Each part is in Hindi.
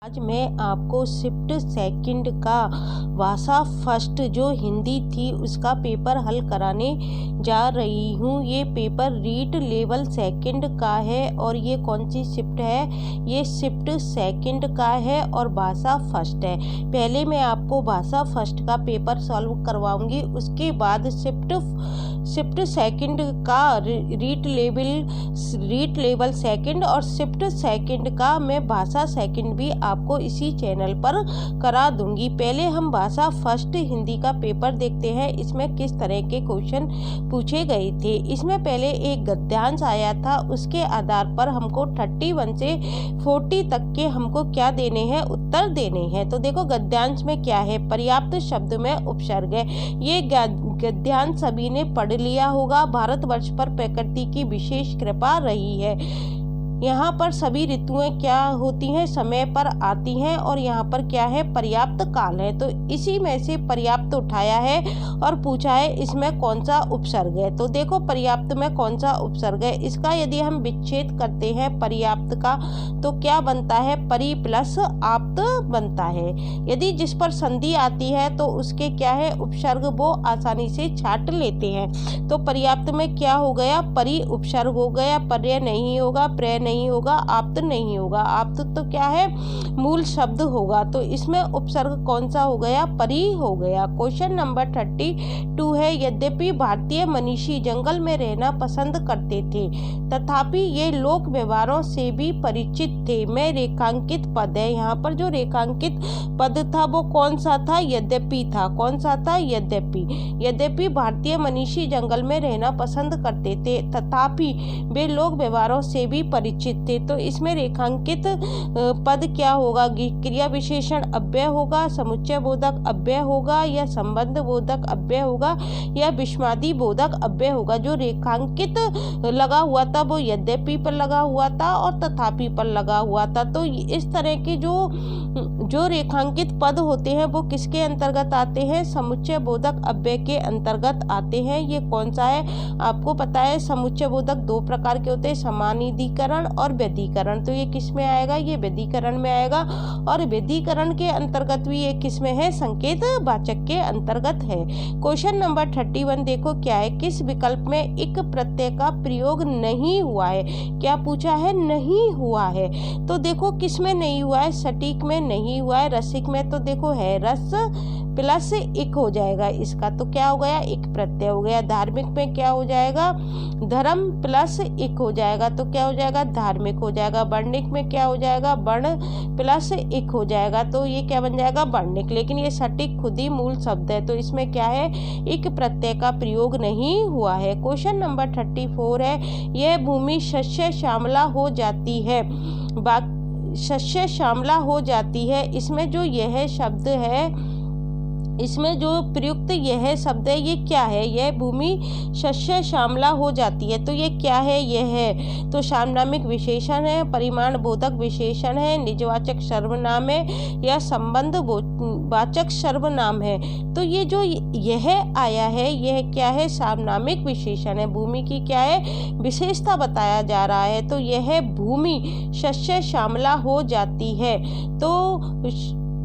आज मैं आपको शिफ्ट सेकंड का भाषा फर्स्ट जो हिंदी थी उसका पेपर हल कराने जा रही हूँ। ये पेपर रीड लेवल सेकंड का है और ये कौन सी शिफ्ट है, ये शिफ्ट सेकंड का है और भाषा फर्स्ट है। पहले मैं आपको भाषा फर्स्ट का पेपर सॉल्व करवाऊंगी, उसके बाद शिफ्ट सेकंड का रीड लेवल सेकंड और शिफ्ट सेकंड का मैं भाषा सेकंड भी आपको इसी चैनल पर करा दूंगी। पहले हम भाषा फर्स्ट हिंदी का पेपर देखते हैं, इसमें किस तरह के क्वेश्चन पूछे गए थे। इसमें पहले एक गद्यांश आया था, उसके आधार पर हमको 31 से 40 तक के हमको क्या देने हैं, उत्तर देने हैं। तो देखो गद्यांश में क्या है, पर्याप्त शब्द में उपसर्ग है। ये गद्यांश सभी ने पढ़ लिया होगा। भारतवर्ष पर प्रकृति की विशेष कृपा रही है। यहाँ पर सभी ऋतुएं क्या होती हैं, समय पर आती हैं और यहाँ पर क्या है, पर्याप्त काल है। तो इसी में से पर्याप्त उठाया है और पूछा है इसमें कौन सा उपसर्ग है। तो देखो पर्याप्त में कौन सा उपसर्ग है, इसका यदि हम विच्छेद करते हैं पर्याप्त का तो क्या बनता है, परि प्लस आप्त बनता है। यदि जिस पर संधि आती है तो उसके क्या है, उपसर्ग वो आसानी से छाट लेते हैं। तो पर्याप्त में क्या हो गया, परि उपसर्ग हो गया, पर्य नहीं होगा, प्रय नहीं होगा, आप्त नहीं होगा। आप्त तो क्या है, मूल शब्द होगा। तो इसमें उपसर्ग कौन सा हो गया, परि हो गया। क्वेश्चन नंबर 32 है, यद्यपि भारतीय मनीषी जंगल में रहना पसंद करते थे तथापि ये लोक व्यवहारों से भी परिचित थे। में रेखांकित पद है, यहाँ पर जो रेखांकित पद था वो कौन सा था, यद्यपि था। कौन सा था, यद्यपि भारतीय मनीषी जंगल में रहना पसंद करते थे तथापि वे लोक व्यवहारों से भी परिचित थे। तो इसमें रेखांकित पद क्या होगा, क्रिया विशेषण अव्यय होगा, समुच्चय बोधक अव्यय होगा या संबंध बोधक अव्यय होगा या विस्मयादि बोधक अव्यय होगा। जो रेखांकित लगा हुआ था वो यद्यपि पर लगा हुआ था और तथापि पर लगा हुआ था। तो इस तरह के जो रेखांकित पद होते हैं वो किसके अंतर्गत आते हैं, समुच्चय बोधक अव्यय के अंतर्गत आते हैं। ये कौन सा है, आपको पता है समुच्चय बोधक दो प्रकार के होते हैं, समानाधिकरण और व्यधिकरण। तो ये किस में आएगा, ये व्यधिकरण में आएगा और व्यधिकरण के अंतर्गत भी ये किस में है, संकेत वाचक के अंतर्गत है। क्वेश्चन नंबर 31 देखो क्या है, किस विकल्प में इक प्रत्यय का प्रयोग नहीं हुआ है। क्या पूछा है, नहीं हुआ है। तो देखो किस में नहीं हुआ है, सटीक में नहीं हुआ है, रसिक में तो देखो है, रस प्लस इक हो जाएगा इसका, तो क्या हो गया, इक प्रत्यय हो गया। धार्मिक में क्या हो जाएगा, धर्म प्लस इक हो जाएगा, तो क्या हो जाएगा, धार्मिक हो जाएगा। वर्णिक में क्या हो जाएगा, वर्ण प्लस इक हो जाएगा, तो ये क्या बन जाएगा, वर्णिक। लेकिन ये सटीक खुद ही मूल शब्द है तो इसमें क्या है, इक प्रत्यय का प्रयोग नहीं हुआ है। क्वेश्चन नंबर 34 है, यह भूमि शस्य श्यामला हो जाती है। शस्य श्यामला हो जाती है, इसमें जो यह शब्द है, इसमें जो प्रयुक्त यह शब्द है ये क्या है, यह भूमि शस्य श्यामला हो जाती है। तो ये क्या है, यह है तो सार्वनामिक विशेषण है, परिमाण बोधक विशेषण है, निजवाचक सर्वनाम है या संबंध वाचक सर्वनाम है। तो ये जो यह आया है यह क्या है, सार्वनामिक विशेषण है। भूमि की क्या है, विशेषता बताया जा रहा है। तो यह भूमि शस्य श्यामला हो जाती है। तो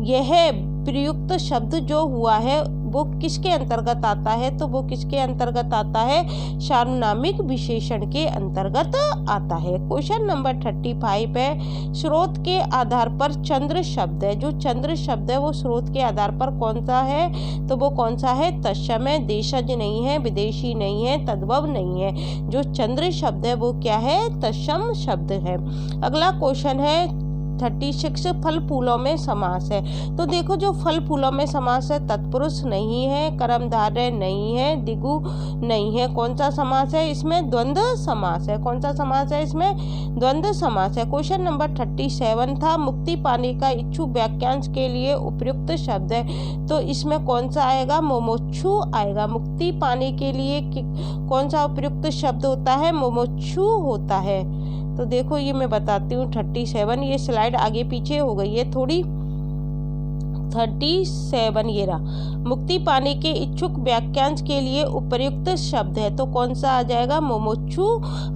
यह प्रयुक्त शब्द जो हुआ है वो किसके अंतर्गत आता है, तो वो किसके अंतर्गत आता है, सार्वनामिक विशेषण के अंतर्गत आता है। क्वेश्चन नंबर 35 है, स्रोत के आधार पर चंद्र शब्द है। जो चंद्र शब्द है वो स्रोत के आधार पर कौन सा है, तो वो कौन सा है, तत्सम है, देशज नहीं है, विदेशी नहीं है, तद्भव नहीं है। जो चंद्र शब्द है वो क्या है, तत्सम शब्द है। अगला क्वेश्चन है 36, फल फूलों में समास है। तो देखो जो फल फूलों में समास है, तत्पुरुष नहीं है, कर्मधारय नहीं है, दिगु नहीं है। कौन सा समास है, इसमें द्वंद्व समास है। कौन सा समास है, इसमें द्वंद्व समास है। क्वेश्चन नंबर 37 था, मुक्ति पाने का इच्छुक वाक्यांश के लिए उपयुक्त शब्द है। तो इसमें कौन सा आएगा, मुमुक्षु आएगा। मुक्ति पाने के लिए कौन सा उपयुक्त शब्द होता है, मुमुक्षु होता है। तो देखो ये मैं बताती हूँ 37, ये स्लाइड आगे पीछे हो गई है थोड़ी, 37 ये रहा। मुक्ति पाने के इच्छुक वाक्यांश के लिए उपयुक्त शब्द है तो कौन सा आ जाएगा? मुमुक्षु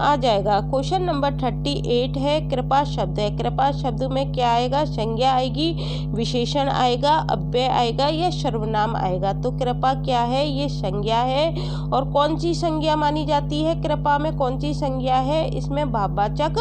आ जाएगा। क्वेश्चन नंबर 38 है कृपा शब्द है। कृपा शब्द में क्या आएगा? संज्ञा आएगी, विशेषण आएगा, अव्यय आएगा या सर्वनाम आएगा। तो कृपा क्या है? ये संज्ञा है। और कौन सी संज्ञा मानी जाती है? कृपा में कौन सी संज्ञा है? इसमें भाववाचक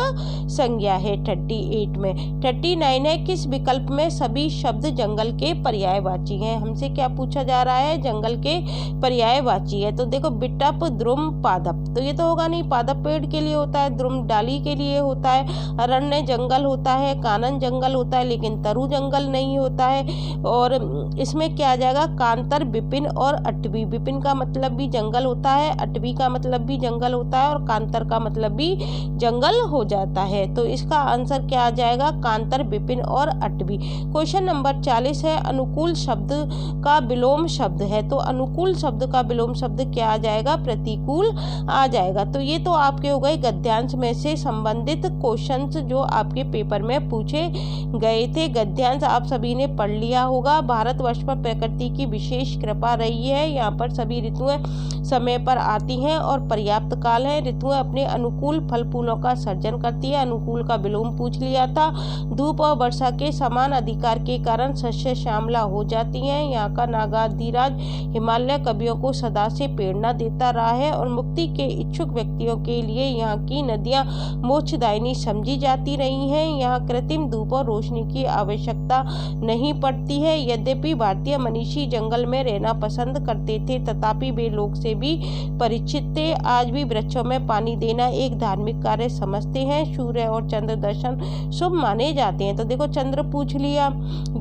संज्ञा है 38 में। 39 है किस विकल्प में सभी शब्द जंगल के पर्यायवाची हैं? हमसे क्या पूछा जा रहा है? जंगल के पर्यायवाची है। तो देखो बिटप, द्रुम, पादप, तो ये तो होगा नहीं। पादप पेड़ के लिए होता है, द्रुम डाली के लिए होता है, अरण्य जंगल होता है, कानन जंगल होता है, लेकिन तरु जंगल नहीं होता है। और इसमें क्या आ जाएगा? कांतर, विपिन और अटवी। विपिन का मतलब भी जंगल होता है, अटवी का मतलब भी जंगल होता है और कांतर का मतलब भी जंगल हो जाता है। तो इसका आंसर क्या आ जाएगा? कांतर, विपिन और अटवी। क्वेश्चन नंबर 40 है अनुकूल शब्द का विलोम शब्द है। तो अनुकूल शब्द का विलोम शब्द क्या आ जाएगा? प्रतिकूल आ जाएगा। तो ये तो आपके हो गए गद्यांश में से संबंधित क्वेश्चंस जो आपके पेपर में पूछे गए थे। गद्यांश आप सभी ने पढ़ लिया होगा। भारतवर्ष पर प्रकृति की विशेष कृपा रही है। यहाँ पर सभी ऋतुएं समय पर आती हैं और पर्याप्त काल है। ऋतुएं अपने अनुकूल फल फूलों का सर्जन करती है। अनुकूल का विलोम पूछ लिया था। धूप और वर्षा के समान अधिकार के कारण शस्य श्यामला हो जाती हैं। यहाँ का नागाधिराज हिमालय कवियों को सदा से प्रेरणा देता रहा है और मुक्ति के इच्छुक व्यक्तियों के लिए यहाँ की नदियाँ मोक्षदायिनी समझी जाती रही हैं। यहाँ कृत्रिम धूप और रोशनी की आवश्यकता नहीं पड़ती है। यद्यपि भारतीय मनीषी जंगल में रहना पसंद करते थे तथापि वे लोग से भी परिचित थे। आज भी वृक्षों में पानी देना एक धार्मिक कार्य समझते हैं। सूर्य और चंद्र दर्शन शुभ माने जाते हैं। तो देखो चंद्र पूछ लिया,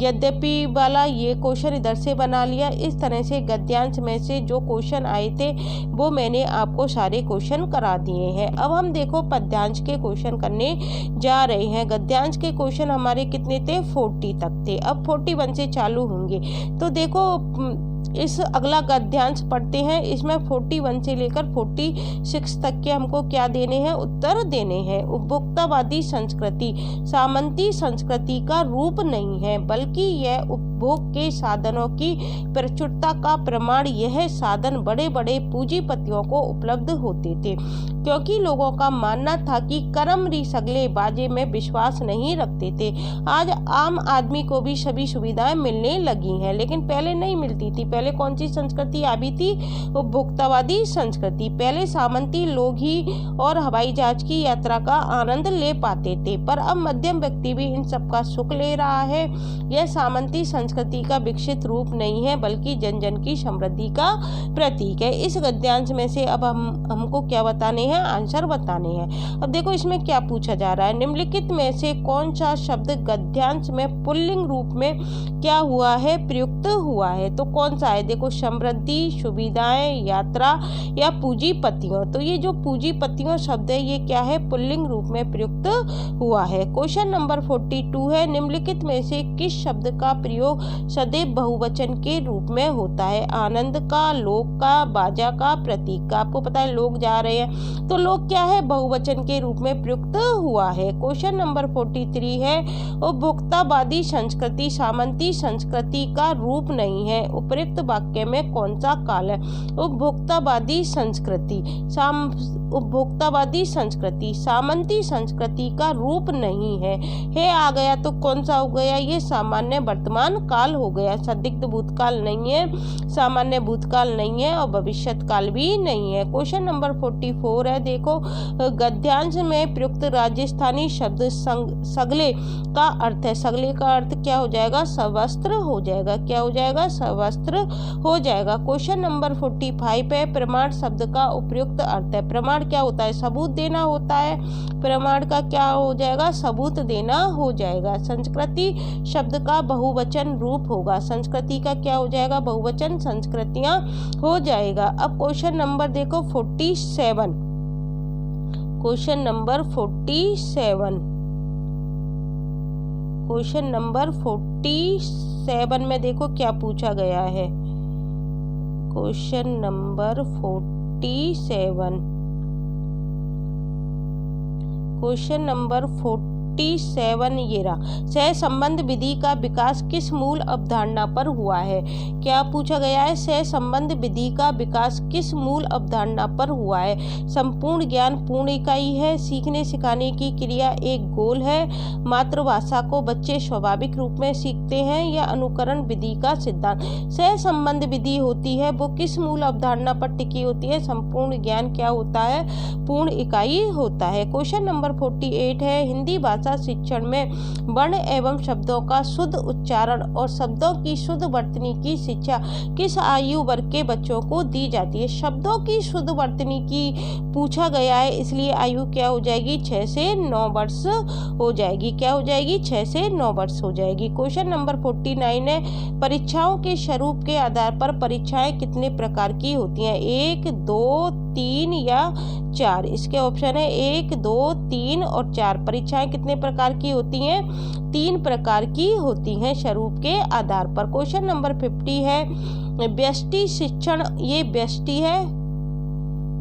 यद्यपि वाला ये क्वेश्चन इधर से बना लिया। इस तरह से गद्यांश में से जो क्वेश्चन आए थे वो मैंने आपको सारे क्वेश्चन करा दिए हैं। अब हम देखो पद्यांश के क्वेश्चन करने जा रहे हैं। गद्यांश के क्वेश्चन हमारे कितने थे? 40 तक थे। अब 41 से चालू होंगे। तो देखो इस अगला गद्यांश पढ़ते हैं। इसमें 41 से लेकर 46 तक के हमको क्या देने हैं? उत्तर देने हैं। उपभोक्तावादी संस्कृति सामंती संस्कृति का रूप नहीं है बल्कि यह उपभोग के साधनों की प्रचुरता का प्रमाण। यह साधन बड़े बड़े पूंजीपतियों को उपलब्ध होते थे क्योंकि लोगों का मानना था कि कर्म सगले बाजे में विश्वास नहीं रखते थे। आज आम आदमी को भी सभी सुविधाएं मिलने लगी हैं लेकिन पहले नहीं मिलती थी। पहले कौन सी संस्कृति आ भी थी? उपभोक्तावादी संस्कृति। पहले सामंती लोग ही और हवाई जहाज की यात्रा का आनंद ले पाते थे पर अब मध्यम व्यक्ति भी इन सब का सुख ले रहा है। यह सामंती संस्कृति का विकसित रूप नहीं है बल्कि जन जन की समृद्धि का प्रतीक है। इस गद्यांश में से अब हमको क्या बताने हैं? आंसर बताने हैं। अब देखो इसमें क्या पूछा जा रहा है? निम्नलिखित में से कौन सा शब्द गद्यांश में पुल्लिंग रूप में क्या हुआ है? प्रयुक्त हुआ है। तो कौन सा है? देखो समृद्धि, सुविधाएं, यात्रा या पूंजीपतियों। तो ये जो पूंजीपतियों शब्द है ये क्या है? पुल्लिंग रूप में प्रयुक्त हुआ है। क्वेश्चन नंबर 42 है निम्नलिखित में से किस शब्द का प्रयोग सदैव बहुवचन के रूप में होता है? आनंद का, लोक का, बाजा का, प्रतीक का। आपको पता है लोग जा रहे हैं तो लोग क्या है? बहुवचन के रूप में प्रयुक्त हुआ है। क्वेश्चन नंबर 43 है उपभोक्तावादी संस्कृति सामंती संस्कृति का रूप नहीं है। उपयुक्त वाक्य में कौन सा काल है? उपभोक्तावादी संस्कृति उपभोक्तावादी संस्कृति सामंती संस्कृति का रूप नहीं है आ गया तो कौन सा हो गया? ये सामान्य वर्तमान काल हो गया। संदिग्ध भूतकाल नहीं है, सामान्य भूतकाल नहीं है और भविष्यत काल भी नहीं है। क्वेश्चन नंबर 44 है देखो गद्यांश में प्रयुक्त राजस्थानी शब्द सगले का अर्थ है। सगले का अर्थ क्या हो जाएगा? सवस्त्र हो जाएगा। क्या हो जाएगा? सवस्त्र हो जाएगा। क्वेश्चन नंबर 45 है प्रमाण शब्द का उपयुक्त अर्थ है। प्रमाण क्या होता है? सबूत देना होता है। प्रमाण का क्या हो जाएगा? सबूत देना हो जाएगा। संस्कृति शब्द का बहुवचन रूप होगा। संस्कृति का क्या हो जाएगा? बहुवचन संस्कृतियां हो जाएगा। अब क्वेश्चन नंबर देखो 47। क्वेश्चन नंबर 47 क्वेश्चन नंबर 47 में देखो क्या पूछा गया है। क्वेश्चन नंबर 47 क्वेश्चन नंबर 47 47 ये रहा। सह संबंध विधि का विकास किस मूल अवधारणा पर हुआ है? क्या पूछा गया है? सह संबंध विधि का विकास किस मूल अवधारणा पर हुआ है? संपूर्ण ज्ञान पूर्ण इकाई है, सीखने सिखाने की क्रिया एक गोल है, मातृभाषा को बच्चे स्वाभाविक रूप में सीखते हैं, या अनुकरण विधि का सिद्धांत? सह संबंध विधि होती है वो किस मूल अवधारणा पर टिकी होती है? संपूर्ण ज्ञान क्या होता है? पूर्ण इकाई होता है। क्वेश्चन नंबर 48 है, हिंदी भाषा शिक्षण में वर्ण एवं शब्दों का शुद्ध उच्चारण और शब्दों की शुद्ध वर्तनी की शिक्षा किस आयु वर्ग के बच्चों को दी जाती है? शब्दों की शुद्ध वर्तनी की पूछा गया है, इसलिए आयु क्या हो जाएगी? 6 से 9 वर्ष हो जाएगी। क्या हो जाएगी? 6 से 9 वर्ष हो जाएगी। क्वेश्चन नंबर 49 है, परीक्षाओं के स्वरूप के आधार पर परीक्षाएं कितने प्रकार की होती हैं? 1, 2, 3 या 4? इसके ऑप्शन है 1, 2, 3 और 4। परीक्षाएं कितने प्रकार की होती हैं? 3 प्रकार की होती हैं स्वरूप के आधार पर। क्वेश्चन नंबर 50 है, व्यष्टि शिक्षण, ये व्यष्टि है।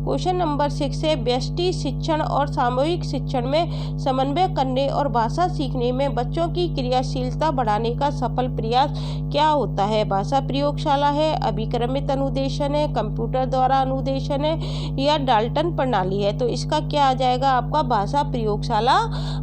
क्वेश्चन नंबर 6 है, व्यष्टि शिक्षण और सामूहिक शिक्षण में समन्वय करने और भाषा सीखने में बच्चों की क्रियाशीलता बढ़ाने का सफल प्रयास क्या होता है? भाषा प्रयोगशाला है, अभिक्रमित अनुदेशन है, कंप्यूटर द्वारा अनुदेशन है, या डाल्टन प्रणाली है? तो इसका क्या आ जाएगा? आपका भाषा प्रयोगशाला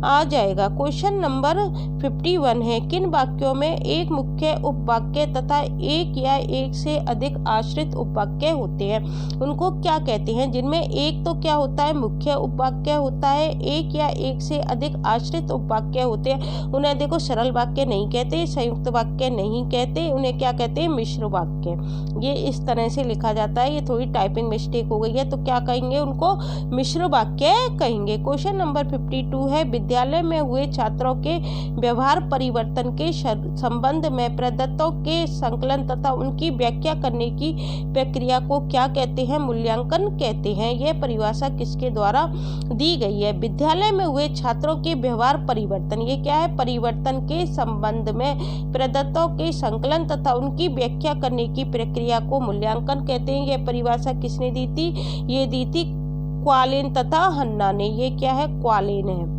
आ जाएगा। क्वेश्चन नंबर 51 है, किन वाक्यों में एक मुख्य उपवाक्य तथा एक या एक से अधिक आश्रित उपवाक्य होते हैं? उनको क्या कहते हैं? जिनमें एक तो क्या होता है? मुख्य उपवाक्य होता है, एक या एक से अधिक आश्रित उपवाक्य होते हैं, उन्हें देखो सरल वाक्य नहीं कहते, संयुक्त वाक्य नहीं कहते, उन्हें क्या कहते हैं? मिश्र वाक्य। ये इस तरह से लिखा जाता है। ये थोड़ी टाइपिंग मिस्टेक हो गई है, तो क्या कहेंगे? उनको मिश्र वाक्य कहेंगे। क्वेश्चन नंबर 52 है, विद्यालय में हुए छात्रों के व्यवहार परिवर्तन के संबंध में प्रदत्तों के संकलन तथा उनकी व्याख्या करने की प्रक्रिया को क्या कहते हैं? मूल्यांकन कहते हैं। यह परिभाषा किसके द्वारा दी गई है? विद्यालय में हुए छात्रों के व्यवहार परिवर्तन, ये क्या है? परिवर्तन के संबंध में प्रदत्तों के संकलन तथा उनकी व्याख्या करने की प्रक्रिया को मूल्यांकन कहते हैं। यह परिभाषा किसने दी थी? ये दी थी क्वालेन तथा हन्ना ने। ये क्या है? क्वालेन है।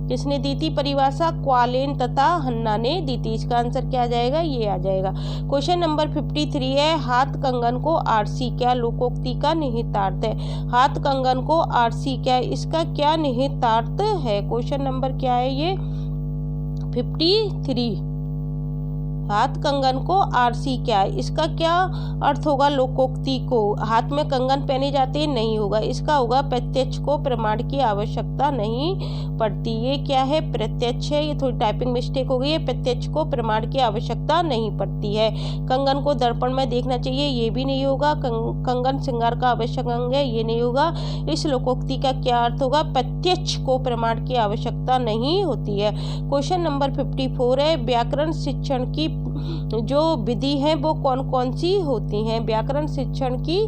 किसने दी थी परिभाषा? क्वालेन तथा हन्ना ने दी थी। इसका आंसर क्या आ जाएगा? ये आ जाएगा। क्वेश्चन नंबर 53 है, हाथ कंगन को आरसी क्या लोकोक्ति का निहितार्थ है? हाथ कंगन को आरसी क्या, इसका क्या निहितार्थ है? क्वेश्चन नंबर क्या है? ये 53। हाथ कंगन को आरसी क्या है? इसका क्या अर्थ होगा? लोकोक्ति को। हाथ में कंगन पहने जाते हैं, नहीं होगा। इसका होगा प्रत्यक्ष को प्रमाण की आवश्यकता नहीं पड़ती। ये क्या है? प्रत्यक्ष है। ये थोड़ी टाइपिंग मिस्टेक हो गई है। प्रत्यक्ष को प्रमाण की आवश्यकता नहीं पड़ती है। कंगन को दर्पण में देखना चाहिए, ये भी नहीं होगा। कंगन श्रृंगार का आवश्यक अंग है, ये नहीं होगा। इस लोकोक्ति का क्या अर्थ होगा? प्रत्यक्ष को प्रमाण की आवश्यकता नहीं होती है। क्वेश्चन नंबर 54 है, व्याकरण शिक्षण की जो विधि है वो कौन कौन सी होती हैं? व्याकरण शिक्षण की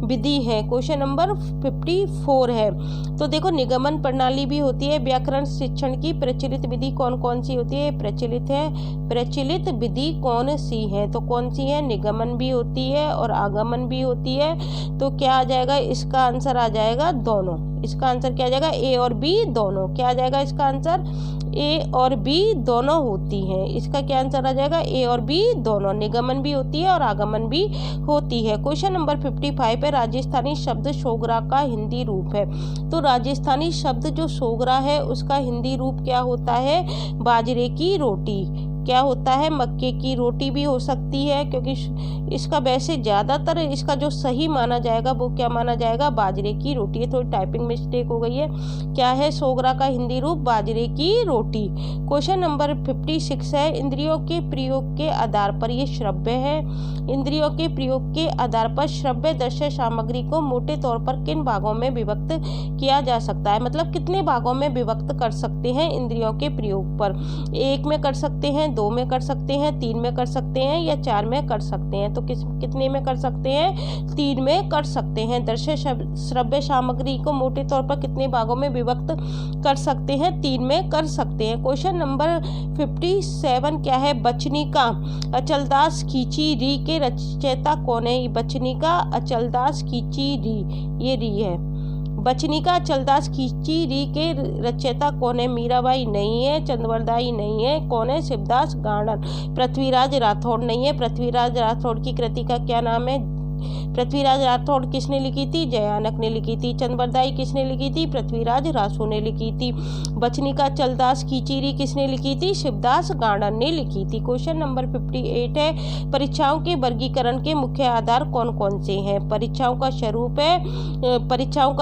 विधि है। क्वेश्चन नंबर 54 है। तो देखो, निगमन प्रणाली भी होती है। व्याकरण शिक्षण की प्रचलित विधि कौन कौन सी होती है? प्रचलित है। प्रचलित विधि कौन सी है? तो कौन सी है? निगमन भी होती है और आगमन भी होती है। तो क्या आ जाएगा? इसका आंसर आ जाएगा दोनों। इसका आंसर क्या आ जाएगा? ए और बी दोनों। क्या आ जाएगा इसका आंसर? ए और बी दोनों होती हैं। इसका क्या आंसर आ जाएगा? ए और बी दोनों। निगमन भी होती है और आगमन भी होती है। क्वेश्चन नंबर 55 है, राजस्थानी शब्द सोगरा का हिंदी रूप है। तो राजस्थानी शब्द जो सोगरा है उसका हिंदी रूप क्या होता है? बाजरे की रोटी। क्या होता है? मक्के की रोटी भी हो सकती है, क्योंकि इसका वैसे ज़्यादातर इसका जो सही माना जाएगा वो क्या माना जाएगा? बाजरे की रोटी। है थोड़ी टाइपिंग मिस्टेक हो गई है। क्या है सोगरा का हिंदी रूप? बाजरे की रोटी। क्वेश्चन नंबर 56 है, इंद्रियों के प्रयोग के आधार पर, ये श्रव्य है, इंद्रियों के प्रयोग के आधार पर श्रव्य दृश्य सामग्री को मोटे तौर पर किन भागों में विभक्त किया जा सकता है? मतलब कितने भागों में विभक्त कर सकते हैं इंद्रियों के प्रयोग पर? 1 में कर सकते हैं, 2 में कर सकते हैं, 3 में कर सकते हैं, या 4 में कर सकते हैं? तो कितने में कर सकते हैं? 3 में कर सकते हैं। दृश्य श्रव्य सामग्री को मोटे तौर पर कितने भागों में विभक्त कर सकते हैं? 3 में कर सकते हैं। क्वेश्चन नंबर 57 क्या है? बचनिका अचलदास खींची री के रचयिता कौन है? बचनिका अचलदास खींची री, ये री है। बचनिका चलदास खिचड़ी के रचयिता कौन है? मीराबाई नहीं है, चंद्रवरदाई नहीं है, कौन है? शिवदास गार्डन। पृथ्वीराज राठौड़ नहीं है, पृथ्वीराज राठौड़ की कृति का क्या नाम है? पृथ्वीराज राठौड़ किसने लिखी थी? जयानक ने लिखी थी। चंद्रवरदाई किसने लिखी थी? पृथ्वीराज रासो ने लिखी थी। बचनिका चलदास खिचड़ी किसने लिखी थी? शिवदास गार्डन ने लिखी थी। क्वेश्चन नंबर 58 है, परीक्षाओं के वर्गीकरण के मुख्य आधार कौन कौन से हैं? परीक्षाओं का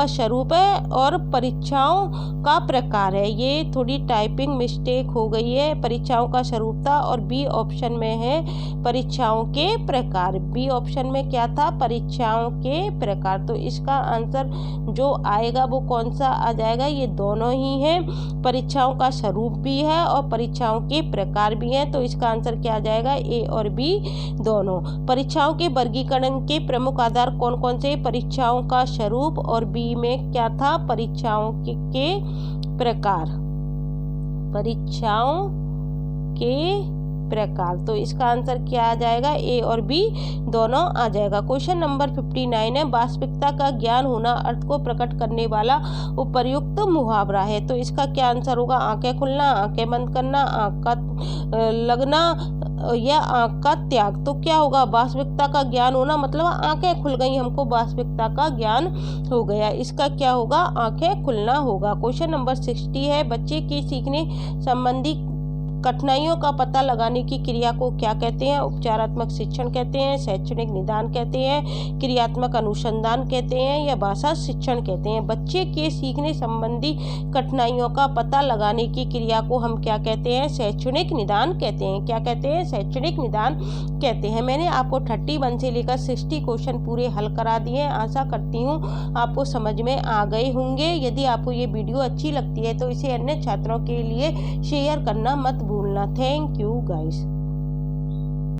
स्वरूप है और परीक्षाओं का प्रकार है। ये थोड़ी टाइपिंग मिस्टेक हो गई है। परीक्षाओं का स्वरूप था और बी ऑप्शन में है परीक्षाओं के प्रकार। बी ऑप्शन में क्या था? परीक्षाओं के प्रकार। तो इसका आंसर जो आएगा वो कौन सा आ जाएगा? ये दोनों ही हैं, परीक्षाओं का स्वरूप भी है और परीक्षाओं के प्रकार भी हैं। तो इसका आंसर क्या आ जाएगा? ए और बी दोनों। परीक्षाओं के वर्गीकरण के प्रमुख आधार कौन कौन से? परीक्षाओं का स्वरूप और बी में क्या था? परीक्षाओं के प्रकार। परीक्षाओं के प्रकार। तो इसका आंसर क्या आ जाएगा? ए और बी दोनों आ जाएगा। क्वेश्चन नंबर 59 है, वास्तविकता का ज्ञान होना अर्थ को प्रकट करने वाला उपर्युक्त मुहावरा है। तो इसका क्या आंसर होगा? आंखें खुलना, आंखें बंद करना, आंख का लगना या आंख का त्याग। तो क्या होगा? वास्तविकता का ज्ञान होना मतलब आंखें खुल गई, हमको वास्तविकता का ज्ञान हो गया। इसका क्या होगा? आंखें खुलना होगा। क्वेश्चन नंबर 60 है, बच्चे के सीखने संबंधी कठिनाइयों का पता लगाने की क्रिया को क्या कहते हैं? उपचारात्मक शिक्षण कहते हैं, शैक्षणिक निदान कहते हैं, क्रियात्मक अनुसंधान कहते हैं या भाषा शिक्षण कहते हैं। बच्चे के सीखने संबंधी कठिनाइयों का पता लगाने की क्रिया को हम क्या कहते हैं? शैक्षणिक निदान कहते हैं। क्या कहते हैं? शैक्षणिक निदान कहते हैं। मैंने आपको 31 से लेकर 60 क्वेश्चन पूरे हल करा दिए हैं। आशा करती हूँ आपको समझ में आ गए होंगे। यदि आपको ये वीडियो अच्छी लगती है तो इसे अन्य छात्रों के लिए शेयर करना मत भूलना। Thank you guys.